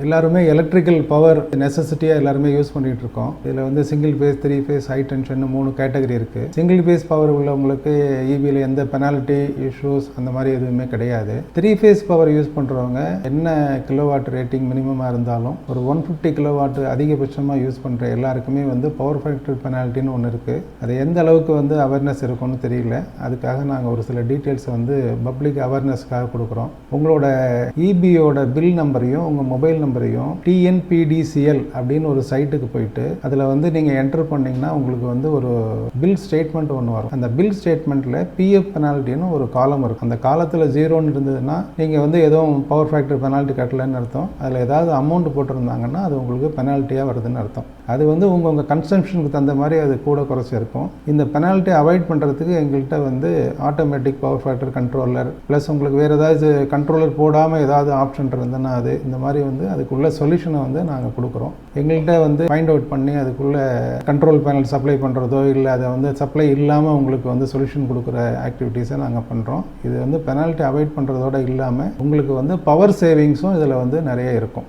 எல்லாருமே electrical power நெசசிட்டியாக எல்லாருமே use பண்ணிகிட்டு இருக்கோம். இதில் வந்து single phase, 3 phase, high tension 3 category இருக்குது. சிங்கிள் ஃபேஸ் பவர் உள்ளவங்களுக்கு இபியில் எந்த பெனால்ட்டி இஷ்யூஸ் அந்த மாதிரி எதுவுமே கிடையாது. 3 ஃபேஸ் பவர் யூஸ் பண்ணுறவங்க என்ன கிலோவாட் ரேட்டிங் மினிமமாக இருந்தாலும் ஒரு 150 கிலோவாட் அதிகபட்சமாக யூஸ் பண்ணுற எல்லாருக்குமே வந்து பவர் ஃபேக்டர் பெனால்ட்டின்னு ஒன்று இருக்குது. அது எந்த அளவுக்கு வந்து அவேர்னஸ் இருக்கும்னு தெரியல. அதுக்காக நாங்கள் ஒரு சில டீட்டெயில்ஸ் வந்து பப்ளிக் அவேர்னஸ்க்காக கொடுக்குறோம். உங்களோட இபியோட பில் நம்பரையும் உங்கள் மொபைல் நம்பரையும் TNPDCL அப்படின்னு ஒரு சைட்டுக்கு போயிட்டு அதில் வந்து நீங்கள் என்டர் பண்ணிங்கன்னா உங்களுக்கு வந்து ஒரு பில் ஸ்டேட்மெண்ட் ஒன்று வரும். அந்த பில் ஸ்டேட்மெண்ட்டில் பிஎஃப் பெனால்ட்டின்னு ஒரு காலம் இருக்கும். அந்த காலத்தில் 0ன்னு இருந்ததுன்னா நீங்கள் வந்து எதுவும் பவர் ஃபேக்டர் பெனால்ட்டி கட்டலைன்னு அர்த்தம். அதில் ஏதாவது அமௌண்ட் போட்டிருந்தாங்கன்னா அது உங்களுக்கு பெனால்ட்டியாக வருதுன்னு அர்த்தம். அது வந்து உங்கள் கன்சம்ஷனுக்கு தகுந்த மாதிரி அது கூட குறைச்சி இருக்கும். இந்த பெனால்ட்டி அவாய்ட் பண்ணுறதுக்கு எங்கள்கிட்ட வந்து automatic power factor controller plus உங்களுக்கு வேறு ஏதாவது கண்ட்ரோலர் போடாமல் ஏதாவது ஆப்ஷன் இருந்ததுன்னா அது இந்த மாதிரி வந்து அதுக்குள்ள சொல்யூஷனை வந்து நாங்கள் கொடுக்குறோம். எங்கள்கிட்ட வந்து ஃபைண்ட் அவுட் பண்ணி அதுக்குள்ள கண்ட்ரோல் பேனல் சப்ளை பண்ணுறதோ இல்லை அதை வந்து சப்ளை இல்லாமல் உங்களுக்கு வந்து சொல்யூஷன் கொடுக்குற ஆக்டிவிட்டீஸை நாங்கள் பண்ணுறோம். இது வந்து பெனால்ட்டி அவாய்ட் பண்ணுறதோடு இல்லாமல் உங்களுக்கு வந்து பவர் சேவிங்ஸும் இதில் வந்து நிறைய இருக்கும்.